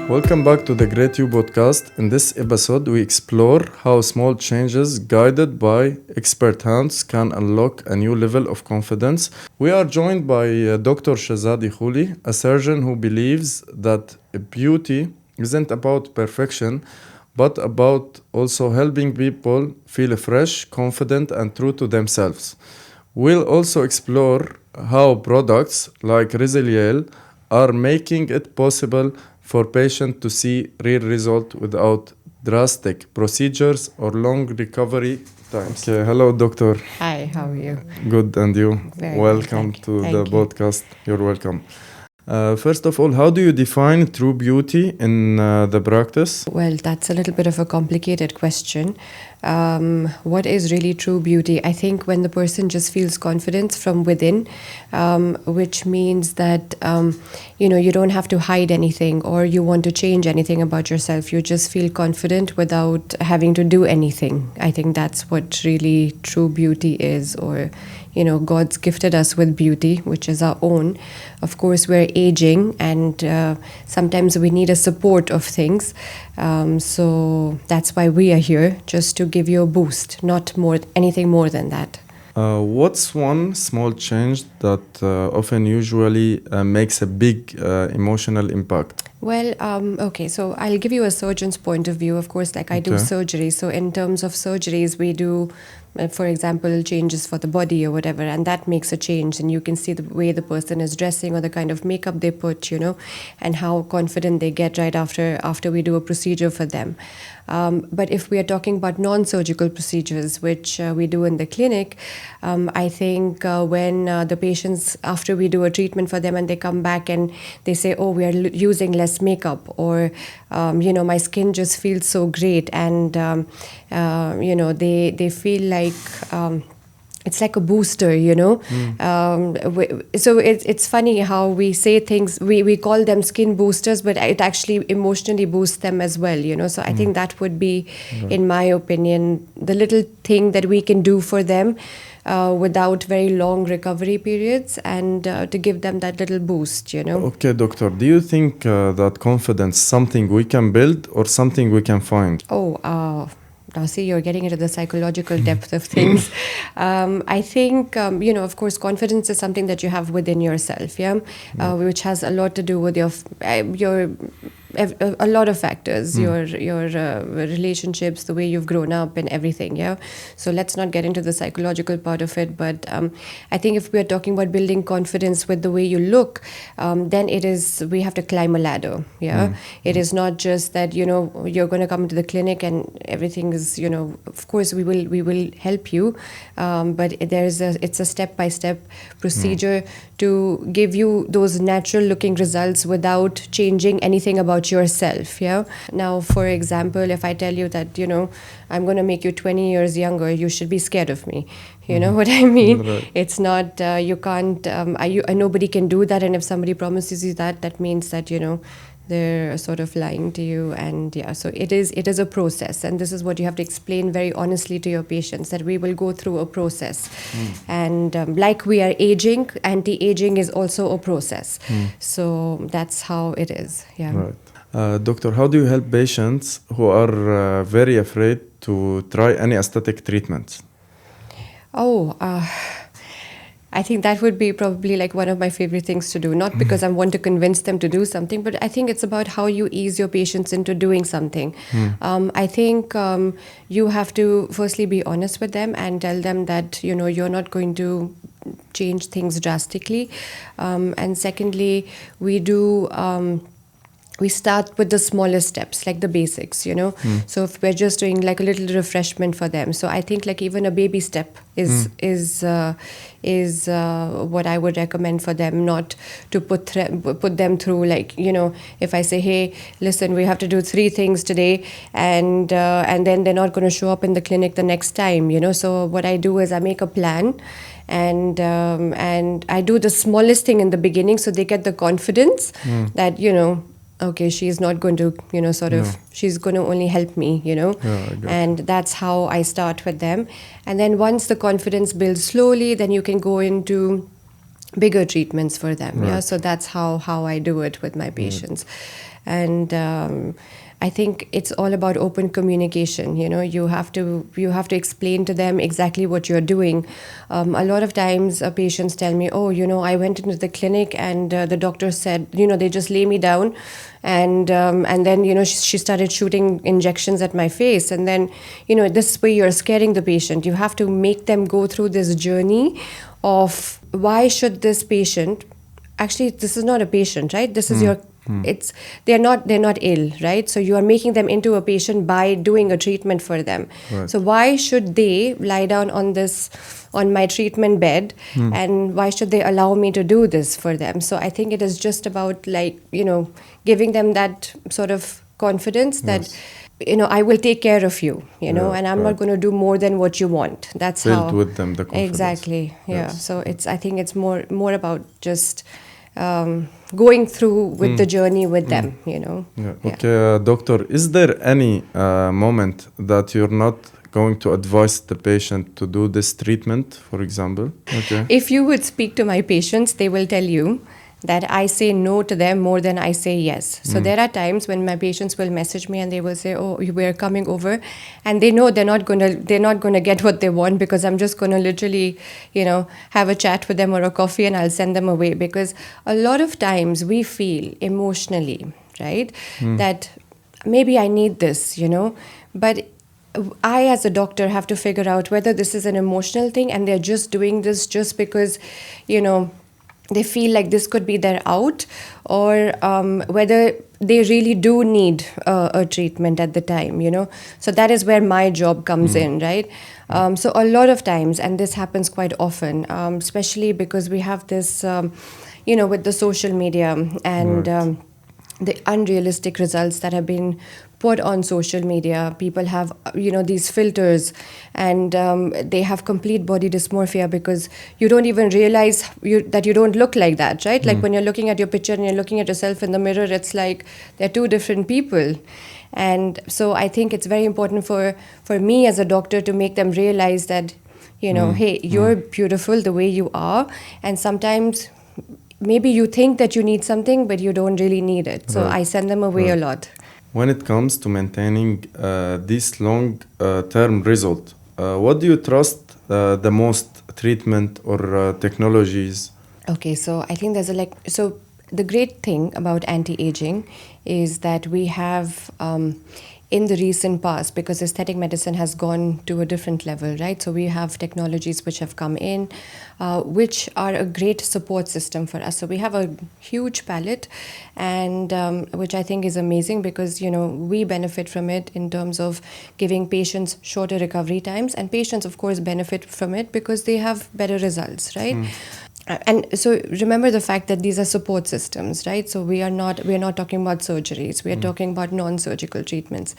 Welcome back to the Great You podcast. In this episode, we explore how small changes guided by expert hands can unlock a new level of confidence. We are joined by Dr. Shazadi Khouli, a surgeon who believes that beauty isn't about perfection, but about also helping people feel fresh, confident, and true to themselves. We'll also explore how products like Resiliel are making it possible for patients to see real result without drastic procedures or long recovery times. Okay, hello, doctor. Hi, how are you? Good, and you? Very Welcome well, thank you. to the Thank you. podcast. You're welcome. First of all, how do you define true beauty in the practice? Well, that's a little bit of a complicated question. What is really true beauty? I think when the person just feels confidence from within, which means that you don't have to hide anything or you want to change anything about yourself. You just feel confident without having to do anything. I think that's what really true beauty is, or God's gifted us with beauty, which is our own. Of course, we're aging, and sometimes we need a support of things. So that's why we are here, just to give you a boost, not anything more than that. What's one small change that often usually makes a big emotional impact? Well, okay, so I'll give you a surgeon's point of view. Of course, like I do Okay. surgery. So in terms of surgeries, we do, for example, changes for the body or whatever, and that makes a change. And you can see the way the person is dressing or the kind of makeup they put, and how confident they get right after we do a procedure for them. But if we are talking about non-surgical procedures, which we do in the clinic, I think when the patients, after we do a treatment for them and they come back and they say, oh, we are using less makeup, or, my skin just feels so great, and, they feel like... it's like a booster, So it's funny how we say things, we call them skin boosters, but it actually emotionally boosts them as well, So I think that would be, in my opinion, the little thing that we can do for them without very long recovery periods, and to give them that little boost, Okay, doctor, do you think that confidence is something we can build or something we can find? Now, see, you're getting into the psychological depth of things. I think, of course, confidence is something that you have within yourself, which has a lot to do with your a lot of factors, your relationships, the way you've grown up, and everything. So let's not get into the psychological part of it. But I think if we are talking about building confidence with the way you look, then we have to climb a ladder. It is not just that you're going to come to the clinic and everything is of course we will help you, but it's a step-by-step procedure to give you those natural looking results without changing anything about yourself. Now, for example, if I tell you that I'm going to make you 20 years younger, you should be scared of me. You know what I mean? Right. It's not, you can't, nobody can do that. And if somebody promises you that means that they're sort of lying to you. And so it is a process, and this is what you have to explain very honestly to your patients, that we will go through a process. And like we are aging, anti-aging is also a process. So that's how it is. Right. Doctor, how do you help patients who are very afraid to try any aesthetic treatments? I think that would be probably like one of my favorite things to do, not because I want to convince them to do something, but I think it's about how you ease your patients into doing something. I think you have to firstly be honest with them and tell them that you're not going to change things drastically, and secondly, we start with the smallest steps, like the basics, So if we're just doing like a little refreshment for them, so I think like even a baby step is what I would recommend for them, not to put them through like, if I say, hey, listen, we have to do 3 things today, and then they're not going to show up in the clinic the next time, So what I do is I make a plan, and I do the smallest thing in the beginning, so they get the confidence that okay, she's not going to she's going to only help me, I got and that's how I start with them. And then once the confidence builds slowly, then you can go into bigger treatments for them. Yeah, Right. so that's how I do it with my patients. And I think it's all about open communication. You have to explain to them exactly what you're doing. A lot of times patients tell me, oh, I went into the clinic and the doctor said, they just lay me down, and then she started shooting injections at my face, and then this way you're scaring the patient. You have to make them go through this journey of why should this patient, actually this is not a patient, right? This is your, it's, they're not ill, right? So you are making them into a patient by doing a treatment for them. Right. So why should they lie down on my treatment bed, and why should they allow me to do this for them? So I think it is just about, like, giving them that sort of confidence that I will take care of you, and I'm not going to do more than what you want. That's Build how, with them the confidence. exactly. Yeah. Yes. So I think it's more about just going through with the journey with them. Yeah. Yeah. Okay, doctor, is there any moment that you're not going to advise the patient to do this treatment, for example? Okay. If you would speak to my patients, they will tell you that I say no to them more than I say yes. So there are times when my patients will message me and they will say, "Oh, we're coming over," and they know they're not gonna get what they want, because I'm just gonna literally, have a chat with them or a coffee, and I'll send them away. Because a lot of times we feel emotionally, right, that maybe I need this, but I, as a doctor, have to figure out whether this is an emotional thing and they're just doing this just because, they feel like this could be their out, or whether they really do need a treatment at the time, So that is where my job comes in, right? So a lot of times, and this happens quite often, especially because we have this, with the social media and the unrealistic results that have been put on social media. People have, these filters, and they have complete body dysmorphia because you don't even realize that you don't look like that, right? Like when you're looking at your picture and you're looking at yourself in the mirror, it's like they're two different people. And so I think it's very important for me as a doctor to make them realize that, hey, you're beautiful the way you are, and sometimes maybe you think that you need something, but you don't really need it. So I send them away a lot. When it comes to maintaining this long-term result, what do you trust the most, treatment or technologies? Okay, so I think there's so the great thing about anti-aging is that we have, in the recent past, because aesthetic medicine has gone to a different level, right? So we have technologies which have come in, which are a great support system for us. So we have a huge palette, and which I think is amazing because, we benefit from it in terms of giving patients shorter recovery times, and patients, of course, benefit from it because they have better results, right? And so remember the fact that these are support systems, right? So we are not talking about surgeries. We are talking about non-surgical treatments.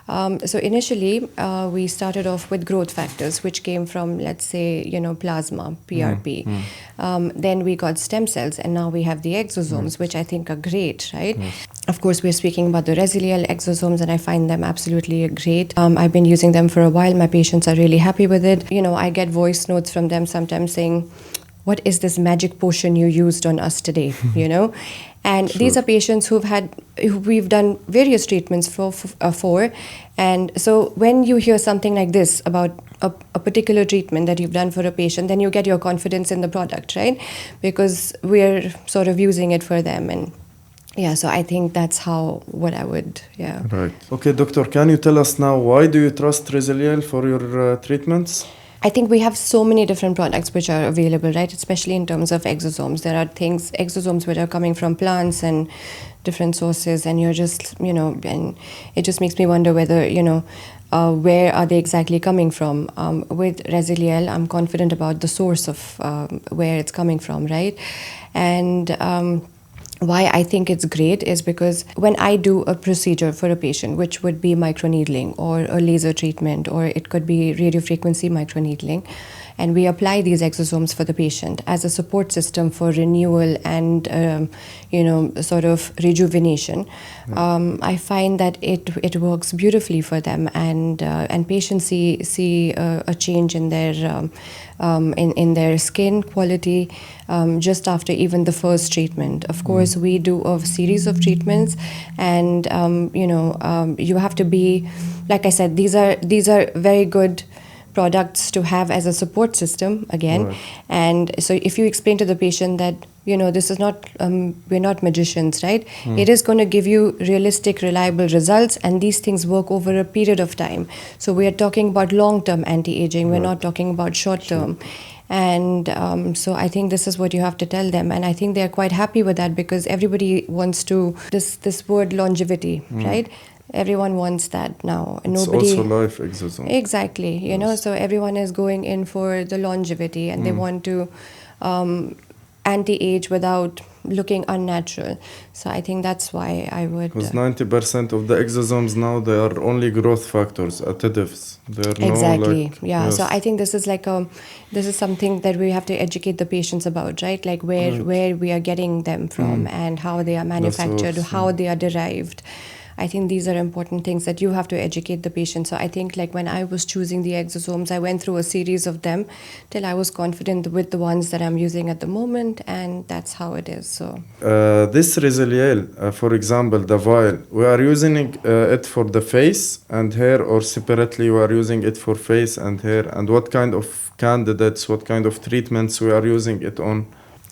So initially, we started off with growth factors, which came from, let's say, plasma, PRP. Then we got stem cells, and now we have the exosomes, which I think are great, right? Of course, we're speaking about the Resiliel exosomes, and I find them absolutely great. I've been using them for a while. My patients are really happy with it. I get voice notes from them sometimes saying, "What is this magic potion you used on us today?" And these are patients who we've done various treatments for. And so when you hear something like this about a particular treatment that you've done for a patient, then you get your confidence in the product, right? Because we're sort of using it for them. And so I think that's what I would, Right. Okay, doctor, can you tell us now, why do you trust Resiliel for your treatments? I think we have so many different products which are available, right? Especially in terms of exosomes. There are exosomes which are coming from plants and different sources, and you're just, and it just makes me wonder whether, where are they exactly coming from? With Resiliel, I'm confident about the source of where it's coming from, right? And why I think it's great is because when I do a procedure for a patient, which would be microneedling or a laser treatment, or it could be radiofrequency microneedling, and we apply these exosomes for the patient as a support system for renewal and sort of rejuvenation. I find that it works beautifully for them, and patients see a change in their in their skin quality just after even the first treatment. Of course, we do a series of treatments, and you have to be, like I said, these are very good products to have as a support system again. Right. And so if you explain to the patient that this is not we're not magicians, right? It is going to give you realistic, reliable results, and these things work over a period of time. So we are talking about long-term anti-aging. We're not talking about short-term. And so I think this is what you have to tell them, and I think they're quite happy with that, because everybody wants to this word longevity, right? Everyone wants that now. It's also life exosome. Exactly, so everyone is going in for the longevity, and they want to anti-age without looking unnatural. So I think that's why I would... Because 90% of the exosomes now, they are only growth factors, additives. They are exactly, no, Yes. So I think this is something that we have to educate the patients about, right? Like where we are getting them from, and how they are manufactured, how they are derived. I think these are important things that you have to educate the patient. So I think, like, when I was choosing the exosomes, I went through a series of them till I was confident with the ones that I'm using at the moment, and that's how it is. So this Resiliel, for example, the vial, we are using it for the face and hair, or separately we are using it for face and hair, and what kind of candidates, what kind of treatments we are using it on?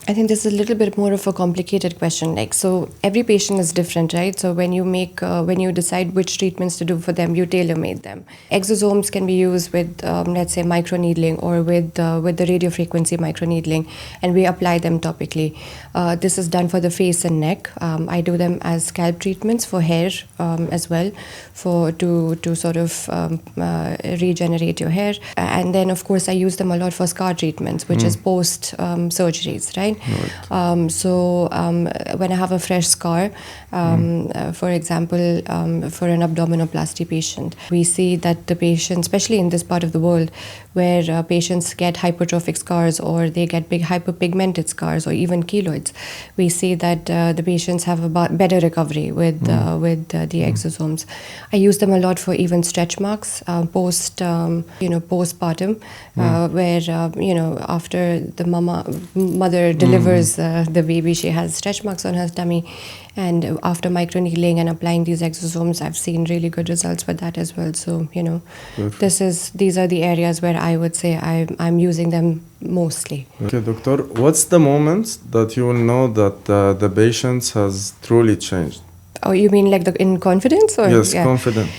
I think this is a little bit more of a complicated question. Like, so every patient is different, right? So when you decide which treatments to do for them, you tailor-made them. Exosomes can be used with, let's say, microneedling, or with the radiofrequency microneedling, and we apply them topically. This is done for the face and neck. I do them as scalp treatments for hair as well, to sort of regenerate your hair. And then, of course, I use them a lot for scar treatments, which is post surgeries, right? Right. So when I have a fresh scar, for example, for an abdominoplasty patient, we see that the patient, especially in this part of the world, where patients get hypertrophic scars, or they get big hyperpigmented scars, or even keloids, we see that the patients have a better recovery with the exosomes. I use them a lot for even stretch marks postpartum, where after the mother delivers the baby, she has stretch marks on her tummy, and after microneedling and applying these exosomes, I've seen really good results with that as well. So these are the areas where I would say I'm using them mostly. Okay, doctor, what's the moment that you will know that the patient has truly changed? Oh, you mean like in confidence? Or? Yes, confident.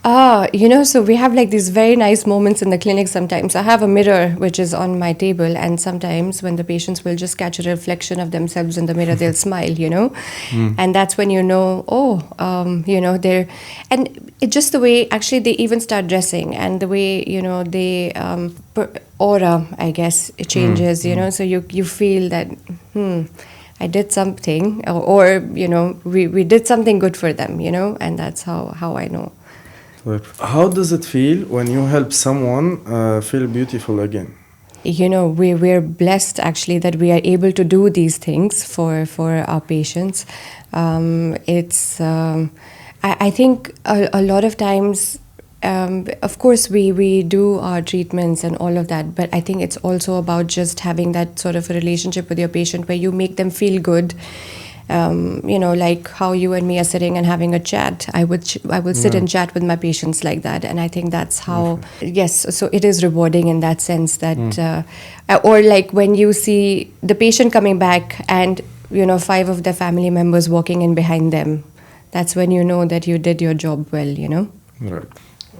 So we have like these very nice moments in the clinic sometimes. I have a mirror which is on my table, and sometimes when the patients will just catch a reflection of themselves in the mirror, they'll smile, and that's when they're, and it's just the way actually they even start dressing, and the way, they, aura, I guess, it changes, so you feel that, I did something, or we did something good for them, and that's how I know. How does it feel when you help someone feel beautiful again? We're blessed actually that we are able to do these things for our patients. I think a lot of times, of course, we do our treatments and all of that, but I think it's also about just having that sort of a relationship with your patient where you make them feel good. Like how you and me are sitting and having a chat. I would sit and chat with my patients like that, and I think that's how. Yes, so it is rewarding in that sense that, or like when you see the patient coming back and 5 of their family members walking in behind them, that's when you know that you did your job well. Right.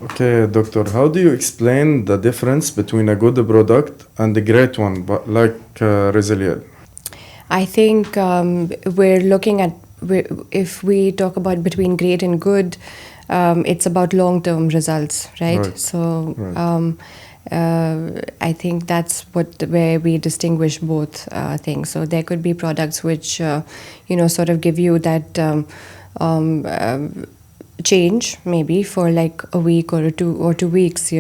Okay, doctor, how do you explain the difference between a good product and a great one, but like Resiliel? I think we're looking at, if we talk about between great and good, it's about long-term results, right? So I think that's where we distinguish both things. So there could be products which, sort of give you that change maybe for like a week or 2 weeks,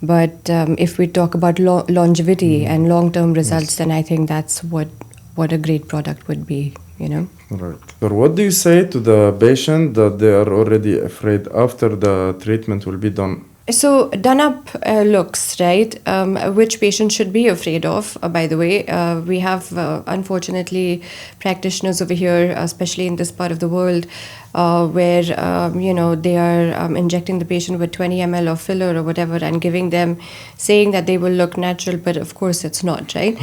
but if we talk about longevity and long-term results, then I think that's what a great product would be. Right. So what do you say to the patient that they are already afraid after the treatment will be done? So done up looks, right? Which patients should be afraid of, by the way. We have, unfortunately, practitioners over here, especially in this part of the world, where, they are injecting the patient with 20 ml of filler or whatever and giving them, saying that they will look natural, but of course it's not, right?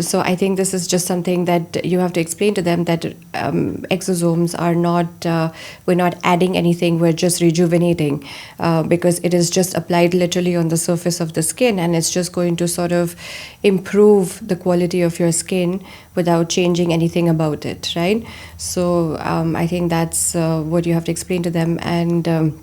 So I think this is just something that you have to explain to them, that exosomes are not, we're not adding anything, we're just rejuvenating, because it is just applied literally on the surface of the skin, and it's just going to sort of improve the quality of your skin without changing anything about it, right? So I think that's what you have to explain to them. And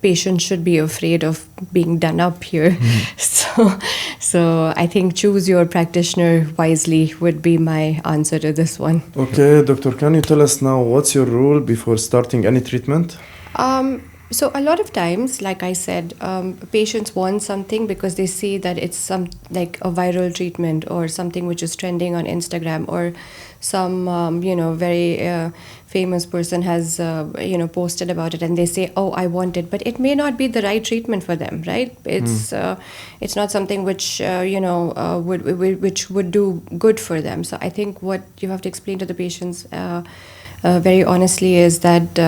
patients should be afraid of being done up here. So I think choose your practitioner wisely would be my answer to this one. Okay, doctor, can you tell us now what's your rule before starting any treatment? So a lot of times, like I said, patients want something because they see that it's like a viral treatment or something which is trending on Instagram, or some very famous person has posted about it, and they say, oh, I want it, but it may not be the right treatment for them, right? It's not something which which would do good for them. So I think what you have to explain to the patients very honestly is that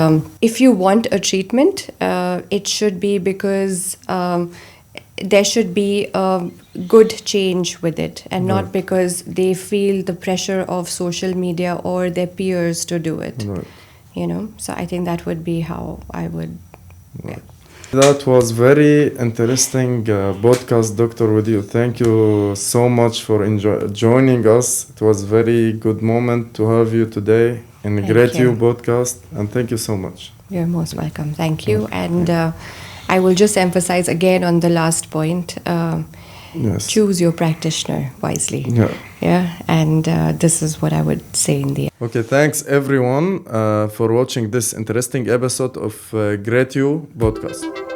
if you want a treatment, it should be because there should be a good change with it, and not because they feel the pressure of social media or their peers to do it. So I think that would be how I would. That was very interesting podcast, Doctor, with you. Thank you so much for joining us. It was very good moment to have you today in the Great You podcast, and thank you so much. You're most welcome. Thank you. And I will just emphasize again on the last point. Yes. Choose your practitioner wisely. And this is what I would say in the end. Okay, thanks everyone for watching this interesting episode of Great You podcast.